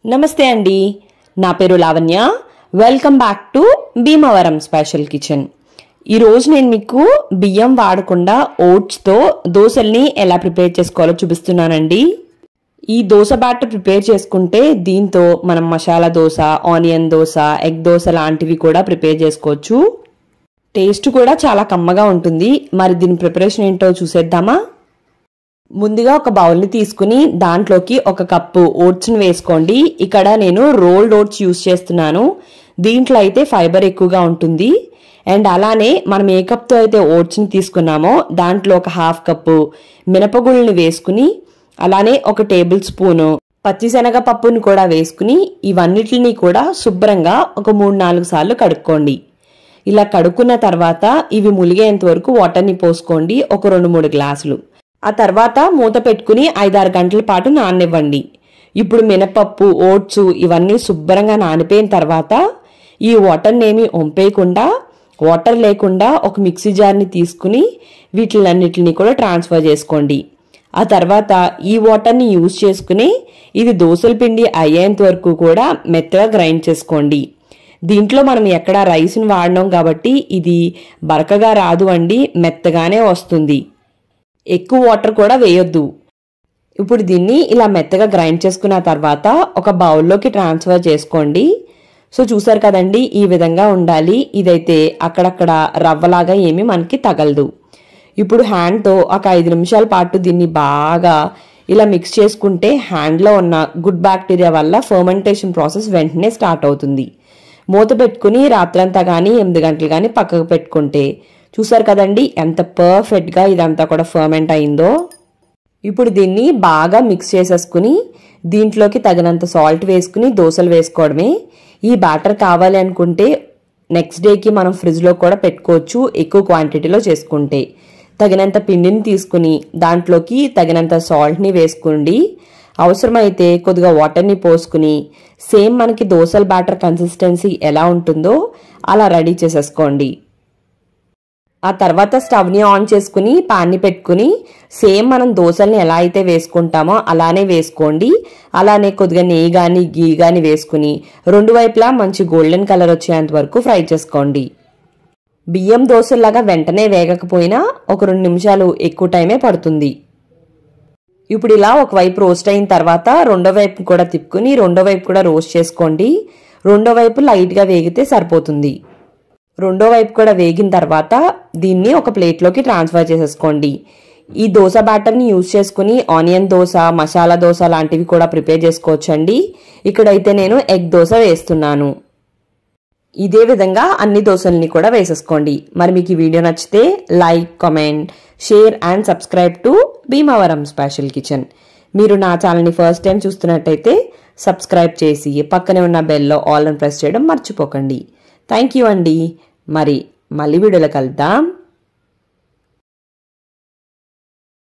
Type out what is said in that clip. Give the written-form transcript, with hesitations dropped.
నమస్తే అండి, నా పేరు Lavanya. Welcome back to Bhimavaram special kitchen. ఈరోజు నేను మీకు బియ్యం వాడకుండా ఓట్స్తో దోశల్ని ఎలా ప్రిపేర్ చేసుకోవాలో చూపిస్తున్నానండి. ఈ దోశ బ్యాటర్ ప్రిపేర్ చేసుకుంటే దీంతో మనం మసాలా దోశ, ఆనియన్ దోశ, ఎగ్ దోశ లాంటివి కూడా ప్రిపేర్ చేసుకోవచ్చు. టేస్ట్ కూడా చాలా కమ్మగా ఉంటుంది. మరి దీని ప్రిపరేషన్ ఏంటో చూసేద్దామా? ముందుగా ఒక బౌల్ని తీసుకుని దాంట్లోకి ఒక కప్పు ఓట్స్ని వేసుకోండి. ఇక్కడ నేను రోల్డ్ ఓట్స్ యూస్ చేస్తున్నాను. దీంట్లో అయితే ఫైబర్ ఎక్కువగా ఉంటుంది. అండ్ అలానే మనం ఏ కప్తో అయితే ఓట్స్ని తీసుకున్నామో దాంట్లో ఒక హాఫ్ కప్పు మినపగుళ్ళని వేసుకుని, అలానే ఒక టేబుల్ స్పూను పచ్చిశనగపప్పుని కూడా వేసుకుని ఇవన్నిటిని కూడా శుభ్రంగా ఒక 3-4 సార్లు కడుక్కోండి. ఇలా కడుక్కున్న తర్వాత ఇవి ములిగేంత వరకు వాటర్ని పోసుకోండి, ఒక 2-3 గ్లాసులు. ఆ తర్వాత మూత పెట్టుకుని 5-6 గంటల పాటు నాననివ్వండి. ఇప్పుడు మినపప్పు, ఓట్స్ ఇవన్నీ శుభ్రంగా నానిపోయిన తర్వాత ఈ వాటర్ని ఏమీ వంపేయకుండా, వాటర్ లేకుండా ఒక మిక్సీ జార్ని తీసుకుని వీటిలన్నిటిని కూడా ట్రాన్స్ఫర్ చేసుకోండి. ఆ తర్వాత ఈ వాటర్ని యూజ్ చేసుకుని ఇది దోసల పిండి అయ్యేంత వరకు కూడా మెత్తగా గ్రైండ్ చేసుకోండి. దీంట్లో మనం ఎక్కడ రైస్ని వాడినాం కాబట్టి ఇది బరకగా రాదు అండి, మెత్తగానే వస్తుంది. ఎక్కువ వాటర్ కూడా వేయొద్దు. ఇప్పుడు దీన్ని ఇలా మెత్తగా గ్రైండ్ చేసుకున్న తర్వాత ఒక బౌల్లోకి ట్రాన్స్ఫర్ చేసుకోండి. సో చూసారు కదండి, ఈ విధంగా ఉండాలి. ఇదైతే అక్కడక్కడ రవ్వలాగా ఏమీ మనకి తగలదు. ఇప్పుడు హ్యాండ్తో ఒక 5 నిమిషాల పాటు దీన్ని బాగా ఇలా మిక్స్ చేసుకుంటే హ్యాండ్లో ఉన్న గుడ్ బ్యాక్టీరియా వల్ల ఫర్మెంటేషన్ ప్రాసెస్ వెంటనే స్టార్ట్ అవుతుంది. మూత పెట్టుకుని రాత్రంతా కానీ 8 గంటలు కానీ పక్కకు పెట్టుకుంటే చూసారు కదండి ఎంత పర్ఫెక్ట్గా ఇదంతా కూడా ఫర్మెంట్ అయిందో. ఇప్పుడు దీన్ని బాగా మిక్స్ చేసేసుకుని దీంట్లోకి తగినంత సాల్ట్ వేసుకుని దోశలు వేసుకోవడమే. ఈ బ్యాటర్ కావాలి అనుకుంటే నెక్స్ట్ డేకి మనం ఫ్రిడ్జ్లో కూడా పెట్టుకోవచ్చు, ఎక్కువ క్వాంటిటీలో చేసుకుంటే. తగినంత పిండిని తీసుకుని దాంట్లోకి తగినంత సాల్ట్ని వేసుకోండి. అవసరమైతే కొద్దిగా వాటర్ని పోసుకుని సేమ్ మనకి దోశల బ్యాటర్ కన్సిస్టెన్సీ ఎలా ఉంటుందో అలా రెడీ చేసేసుకోండి. ఆ తర్వాత స్టవ్ని ఆన్ చేసుకుని పాన్ని పెట్టుకుని సేమ్ మనం దోశల్ని ఎలా అయితే వేసుకుంటామో అలానే వేసుకోండి. అలానే కొద్దిగా నెయ్యి కానీ గీ కానీ వేసుకుని 2 వైపులా మంచి గోల్డెన్ కలర్ వచ్చేంత వరకు ఫ్రై చేసుకోండి. బియ్యం దోశల్లాగా వెంటనే వేగకపోయినా ఒక 2 నిమిషాలు ఎక్కువ టైమే పడుతుంది. ఇప్పుడు ఇలా ఒకవైపు రోస్ట్ అయిన తర్వాత రెండో వైపు కూడా తిప్పుకుని రెండో వైపు కూడా రోస్ట్ చేసుకోండి. రెండో వైపు లైట్గా వేగితే సరిపోతుంది. రెండో వైపు కూడా వేగిన తర్వాత దీన్ని ఒక ప్లేట్లోకి ట్రాన్స్ఫర్ చేసేసుకోండి. ఈ దోశ బ్యాటర్ని యూజ్ చేసుకుని ఆనియన్ దోశ, మసాలా దోశ లాంటివి కూడా ప్రిపేర్ చేసుకోవచ్చండి. ఇక్కడైతే నేను ఎగ్ దోశ వేస్తున్నాను. ఇదే విధంగా అన్ని దోశల్ని కూడా వేసేసుకోండి. మరి మీకు ఈ వీడియో నచ్చితే like, comment, share and subscribe to Bhimavaram special kitchen. మీరు నా ఛానల్ని ఫస్ట్ టైం చూస్తున్నట్టయితే సబ్స్క్రైబ్ చేసి పక్కనే ఉన్న బెల్లో ఆల్ అని ప్రెస్ చేయడం మర్చిపోకండి. థ్యాంక్ యూ అండి. మరి మళ్ళీ వీడియోలో కలుద్దాం.